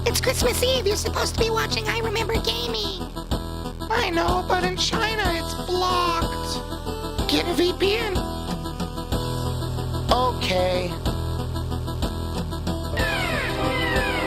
It's Christmas Eve. You're supposed to be watching I Remember Gaming. I know, but in China it's blocked. Get a VPN. Okay.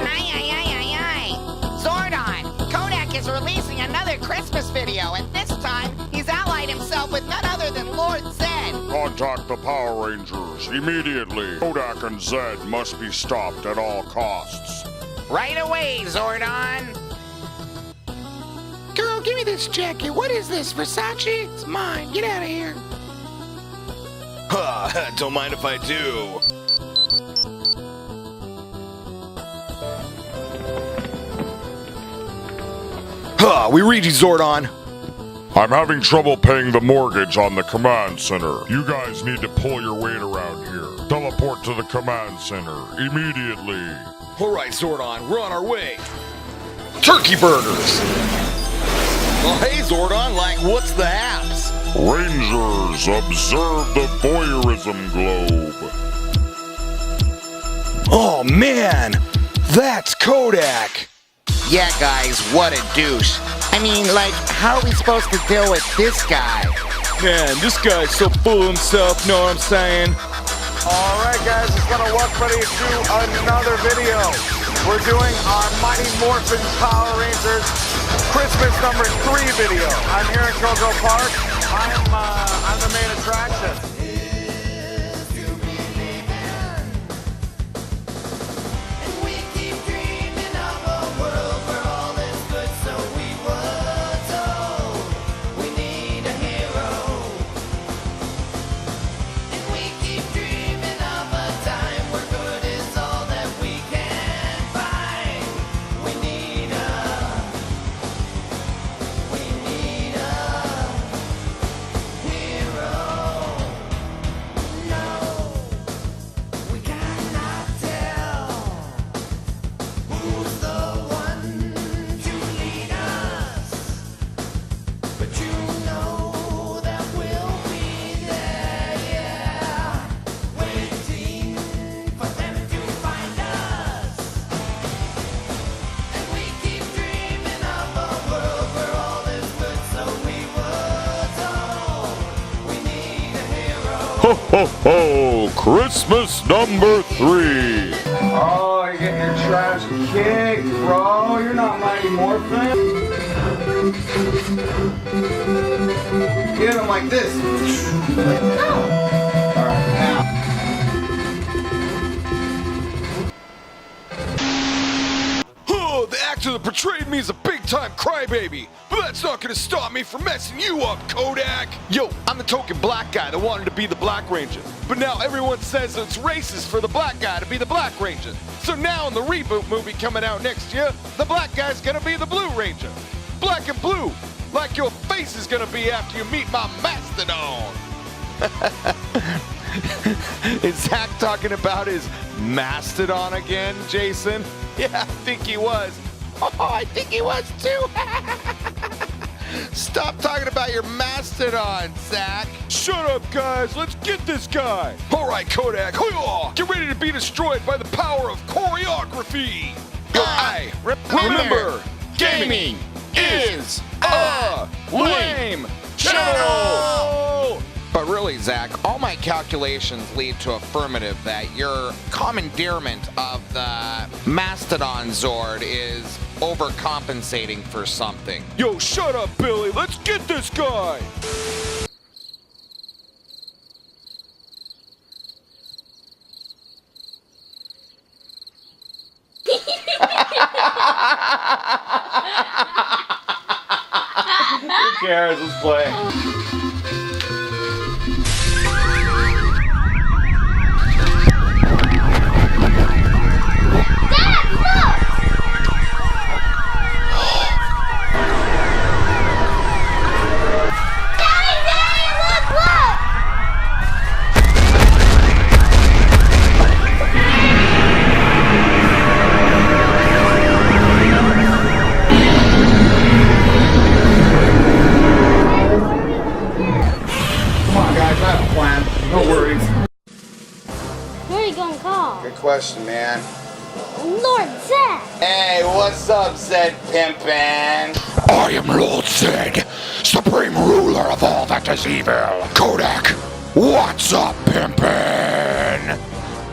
Aye. Zordon, KodaK is releasing another Christmas video, and this time he's allied himself with none other than Lord Zed. Contact the Power Rangers immediately. KodaK and Zed must be stopped at all costs. Right away, Zordon. Girl, give me this jacket. What is this, Versace? It's mine. Get out of here. Don't mind if I do. We read you, Zordon. I'm having trouble paying the mortgage on the command center. You guys need to pull your weight around here. Teleport to the command center immediately. Alright, Zordon, we're on our way. Turkey burgers! Well, hey, Zordon, what's the haps? Rangers, observe the voyeurism globe. Oh, man! That's KodaK! Yeah, guys, what a douche. I mean, how are we supposed to deal with this guy? Man, this guy's so full of himself, know what I'm saying? Alright guys, it's gonna welcome everybody to another video. We're doing our Mighty Morphin Power Rangers Christmas number 3 video. I'm here in KodaK Park. I'm the main attraction. Ho ho ho! Christmas number 3! Oh, you're getting your trash kicked, bro. You're not Mighty Morphin. Get him like this. Alright, now. Oh, the actor that portrayed me as a big-time crybaby. But that's not gonna stop me from messing you up, KodaK. Yo, I'm the token black guy that wanted to be the Black Ranger. But now everyone says it's racist for the black guy to be the Black Ranger. So now in the reboot movie coming out next year, the black guy's gonna be the Blue Ranger. Black and blue, like your face is gonna be after you meet my mastodon. Is Zach talking about his mastodon again, Jason? Yeah, I think he was. Oh, I think he was too. Stop talking about your mastodon, Zach. Shut up, guys. Let's get this guy. All right, KodaK. Get ready to be destroyed by the power of choreography. Remember, gaming is a lame channel. But really, Zach, all my calculations lead to affirmative that your commandeerment of the Mastodon Zord is overcompensating for something. Yo, shut up, Billy. Let's get this guy. Who cares? Let's play. Yuri. Who are you gonna call? Good question, man. Lord Zed! Hey, what's up, Zed Pimpin'? I am Lord Zed, supreme ruler of all that is evil. KodaK, what's up, pimpin'?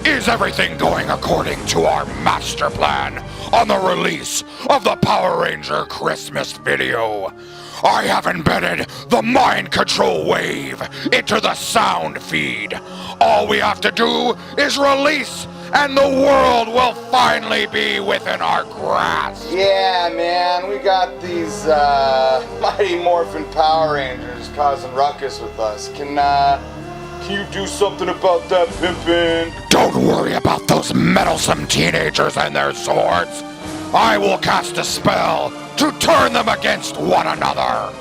Is everything going according to our master plan on the release of the Power Ranger Christmas video? I have embedded the mind control wave into the sound feed. All we have to do is release, and the world will finally be within our grasp. Yeah, man, we got these Mighty Morphin Power Rangers causing ruckus with us. Can you do something about that, Pimpin'? Don't worry about those meddlesome teenagers and their swords. I will cast a spell to turn them against one another.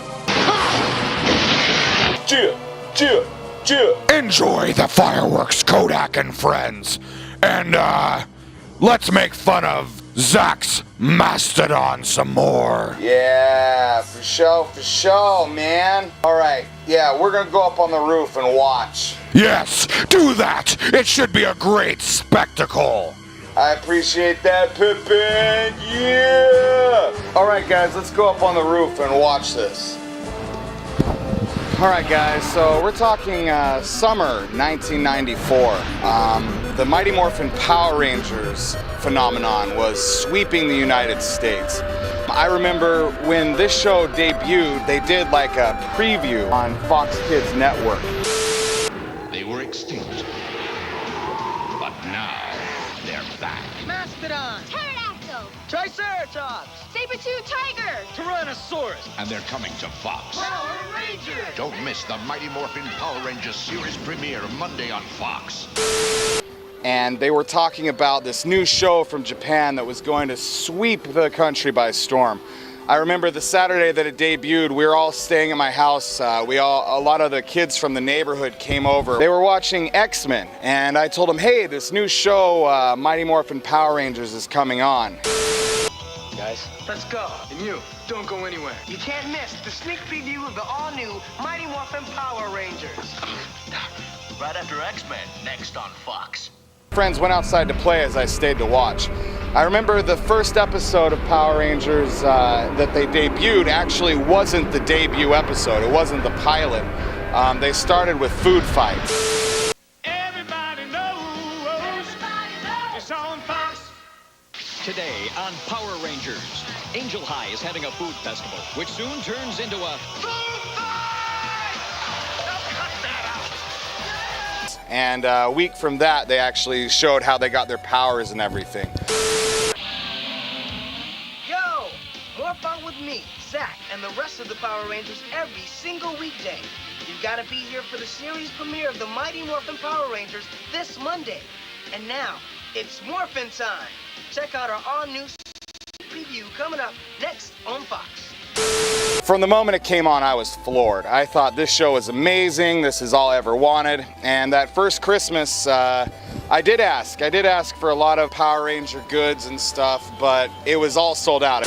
Enjoy the fireworks, KodaK and friends. And, let's make fun of Zach's Mastodon some more. Yeah, for sure, man. Alright, yeah, we're gonna go up on the roof and watch. Yes, do that. It should be a great spectacle. I appreciate that, Pippin. Yeah! Alright, guys, let's go up on the roof and watch this. Alright, guys, so we're talking summer 1994. The Mighty Morphin Power Rangers phenomenon was sweeping the United States. I remember when this show debuted, they did like a preview on Fox Kids Network. They were extinct, but now they're back. Mastodon! Pterodactyl! Triceratops! Saber-tooth tiger! Tyrannosaurus! And they're coming to Fox. Power Rangers! Don't miss the Mighty Morphin Power Rangers series premiere Monday on Fox. And they were talking about this new show from Japan that was going to sweep the country by storm. I remember the Saturday that it debuted, we were all staying at my house. A lot of the kids from the neighborhood came over. They were watching X-Men, and I told them, hey, this new show, Mighty Morphin Power Rangers, is coming on. Guys, let's go. And you, don't go anywhere. You can't miss the sneak preview of the all-new Mighty Morphin Power Rangers. Right after X-Men, next on Fox. Friends went outside to play as I stayed to watch. I remember the first episode of Power Rangers that they debuted actually wasn't the debut episode. It wasn't the pilot. They started with food fights. Everybody knows. It's on Fox. Today on Power Rangers, Angel High is having a food festival, which soon turns into a Food fight! Now cut that out. And a week from that, they actually showed how they got their powers and everything. Yo, morph out with me, Zach, and the rest of the Power Rangers every single weekday. You've got to be here for the series premiere of the Mighty Morphin Power Rangers this Monday. And now, it's Morphin time. Check out our all-new preview coming up next on Fox. From the moment it came on, I was floored. I thought this show was amazing, this is all I ever wanted. And that first Christmas, I did ask for a lot of Power Ranger goods and stuff, but it was all sold out.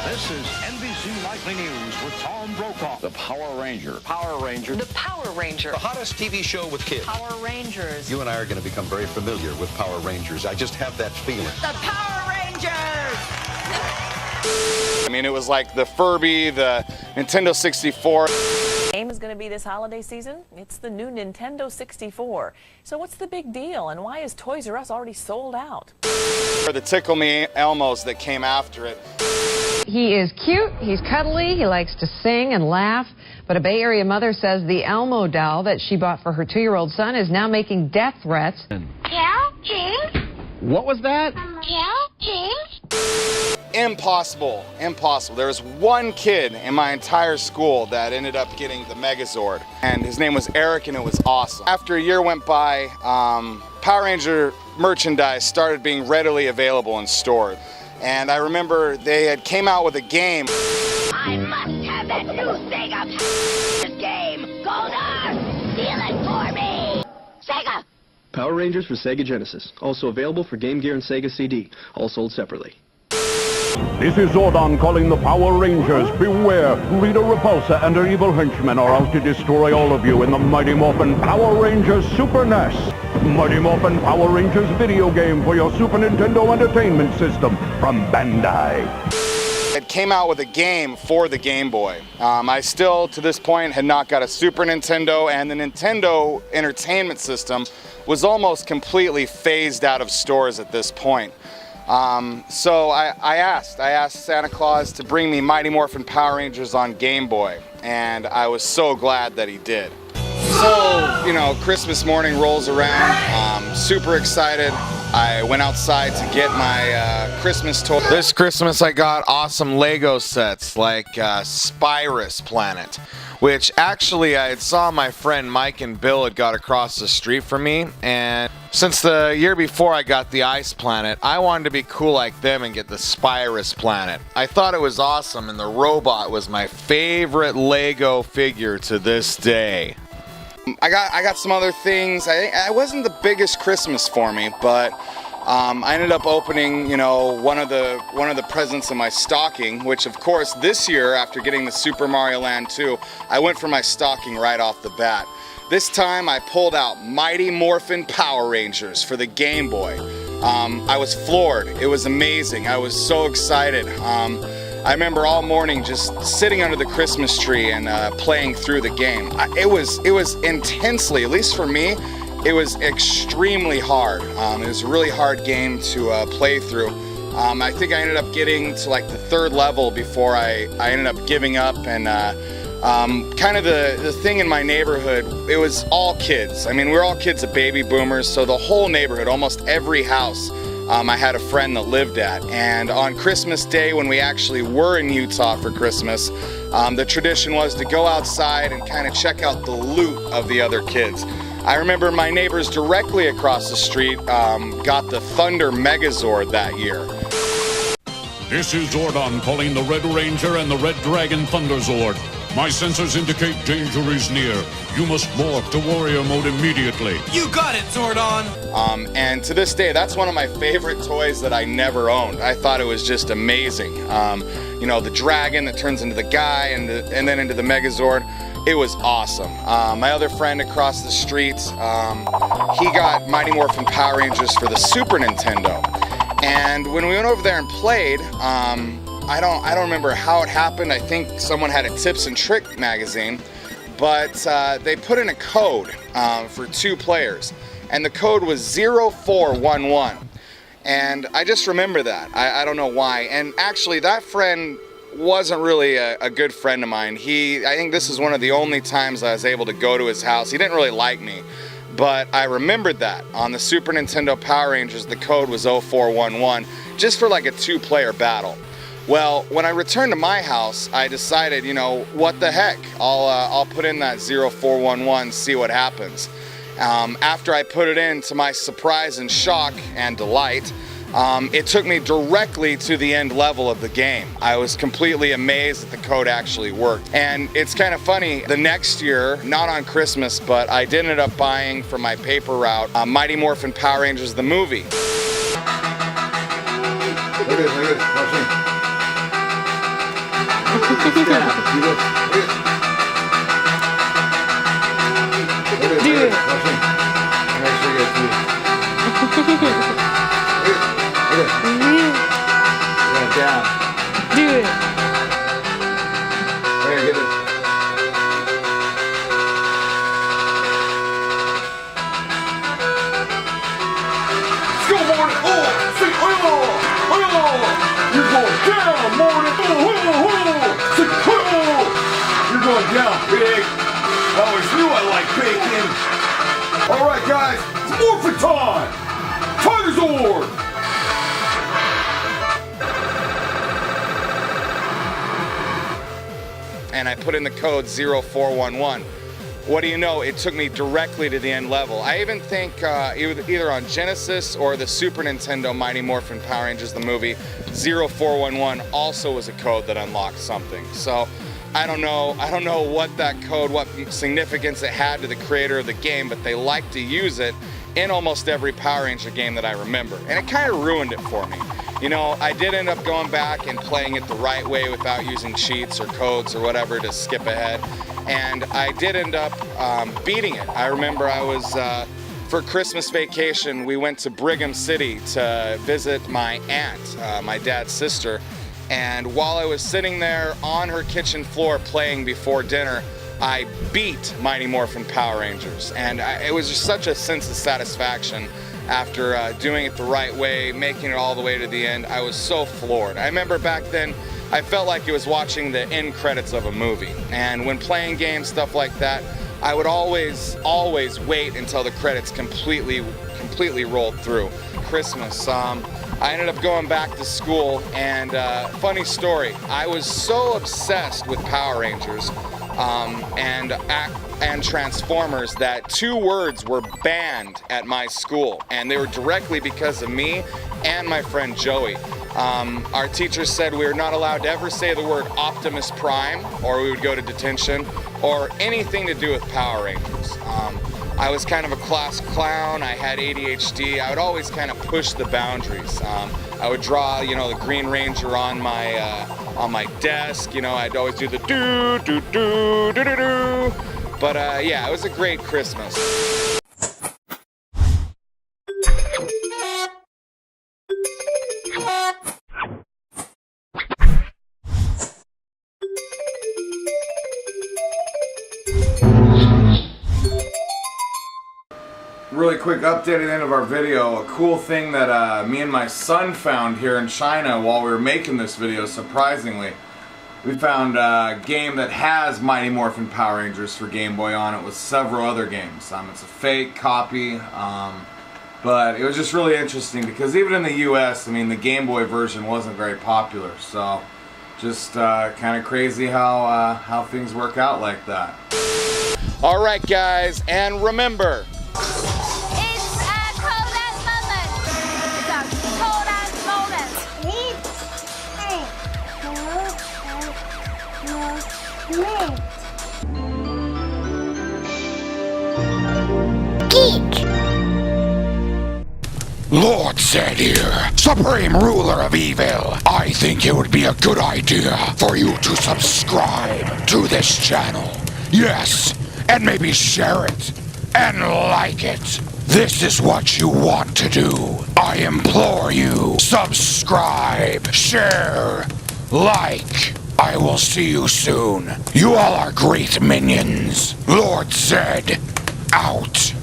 This is NBC Nightly News with Tom Brokaw. The Power Ranger. Power Ranger. The Power Ranger. The hottest TV show with kids. Power Rangers. You and I are going to become very familiar with Power Rangers. I just have that feeling. The Power Rangers! I mean, it was like the Furby, the Nintendo 64. Game is going to be this holiday season. It's the new Nintendo 64. So what's the big deal, and why is Toys R Us already sold out? For the Tickle Me Elmos that came after it. He is cute, he's cuddly, he likes to sing and laugh, but a Bay Area mother says the Elmo doll that she bought for her 2-year-old son is now making death threats. Cal? James? What was that? Cal? James? Impossible. There was one kid in my entire school that ended up getting the Megazord, and his name was Eric, and it was awesome. After a year went by, Power Ranger merchandise started being readily available in stores. And I remember they had came out with a game. I must have that new Sega game! Goldar! Steal it for me! Sega! Power Rangers for Sega Genesis. Also available for Game Gear and Sega CD. All sold separately. This is Zordon calling the Power Rangers. Beware, Rita Repulsa and her evil henchmen are out to destroy all of you in the Mighty Morphin Power Rangers Super NES. Mighty Morphin Power Rangers video game for your Super Nintendo Entertainment System from Bandai. It came out with a game for the Game Boy. I still, to this point, had not got a Super Nintendo, and the Nintendo Entertainment System was almost completely phased out of stores at this point. So I asked Santa Claus to bring me Mighty Morphin Power Rangers on Game Boy, and I was so glad that he did. So, you know, Christmas morning rolls around, super excited. I went outside to get my Christmas toy. This Christmas I got awesome Lego sets like Spyrus Planet, which actually I had saw my friend Mike and Bill had got across the street from me, and since the year before I got the Ice Planet, I wanted to be cool like them and get the Spyrus Planet. I thought it was awesome, and the robot was my favorite Lego figure to this day. I got some other things. It wasn't the biggest Christmas for me, but I ended up opening, you know, one of the presents in my stocking, which of course this year, after getting the Super Mario Land 2, I went for my stocking right off the bat. This time I pulled out Mighty Morphin Power Rangers for the Game Boy. I was floored. It was amazing. I was so excited. I remember all morning just sitting under the Christmas tree and playing through the game. It was intensely, at least for me, it was extremely hard. It was a really hard game to play through. I think I ended up getting to like the third level before I ended up giving up, and kind of the thing in my neighborhood, it was all kids. I mean, we're all kids of baby boomers, so the whole neighborhood, almost every house, I had a friend that lived at. And on Christmas Day, when we actually were in Utah for Christmas, the tradition was to go outside and kind of check out the loot of the other kids. I remember my neighbors directly across the street got the Thunder Megazord that year. This is Zordon calling the Red Ranger and the Red Dragon Thunderzord. My sensors indicate danger is near. You must morph to warrior mode immediately. You got it, Zordon! And to this day, that's one of my favorite toys that I never owned. I thought it was just amazing. You know, the dragon that turns into the guy and then into the Megazord. It was awesome. My other friend across the street, he got Mighty Morphin Power Rangers for the Super Nintendo. And when we went over there and played, I don't remember how it happened. I think someone had a tips and trick magazine, but they put in a code for 2 players, and the code was 0411. And I just remember that. I don't know why. And actually, that friend wasn't really a good friend of mine. I think this is one of the only times I was able to go to his house. He didn't really like me, but I remembered that on the Super Nintendo Power Rangers, the code was 0411, just for like a 2-player battle. Well, when I returned to my house, I decided, you know, what the heck? I'll put in that 0411, see what happens. After I put it in, to my surprise and shock and delight, it took me directly to the end level of the game. I was completely amazed that the code actually worked. And it's kind of funny, the next year, not on Christmas, but I did end up buying for my paper route Mighty Morphin Power Rangers the movie. Look at this, watch me. Do it. Watch me. Make sure you get through. Yeah, down. Do it. Okay, get it. Let's go, Morty. Oh, say, oh. You're going down, Morty. Say, you're going down, pig. I always knew I liked bacon. All right, guys, it's Morphin time. Tigerzord. And I put in the code 0411. What do you know? It took me directly to the end level. I even think either on Genesis or the Super Nintendo Mighty Morphin Power Rangers the movie, 0411 also was a code that unlocked something. So I don't know what that code, what significance it had to the creator of the game, but they liked to use it, in almost every Power Ranger game that I remember, and it kind of ruined it for me. You know, I did end up going back and playing it the right way without using cheats or codes or whatever to skip ahead, and I did end up beating it. I remember I was, for Christmas vacation, we went to Brigham City to visit my aunt, my dad's sister, and while I was sitting there on her kitchen floor playing before dinner, I beat Mighty Morphin Power Rangers, and it was just such a sense of satisfaction after doing it the right way, making it all the way to the end. I was so floored. I remember back then, I felt like it was watching the end credits of a movie, and when playing games, stuff like that, I would always wait until the credits completely rolled through. Christmas, I ended up going back to school, and funny story, I was so obsessed with Power Rangers and Transformers that 2 words were banned at my school, and they were directly because of me and my friend Joey. Our teachers said we were not allowed to ever say the word Optimus Prime, or we would go to detention, or anything to do with Power Rangers. I was kind of a class clown. I had ADHD. I would always kind of push the boundaries. I would draw, you know, the Green Ranger on my desk. You know, I'd always do the do do do do do do. But yeah, it was a great Christmas. Really quick update at the end of our video. A cool thing that me and my son found here in China while we were making this video, surprisingly. We found a game that has Mighty Morphin Power Rangers for Game Boy on it with several other games. It's a fake copy, but it was just really interesting because even in the US, I mean, the Game Boy version wasn't very popular. So just kind of crazy how things work out like that. Alright guys, and remember, It's a KodaK moment. It's a KodaK moment. Geek! Lord Zed here, Supreme Ruler of Evil. I think it would be a good idea for you to subscribe to this channel. Yes, and maybe share it and like it. This is what you want to do. I implore you, subscribe, share, like. I will see you soon. You all are great minions. Lord Zed, out.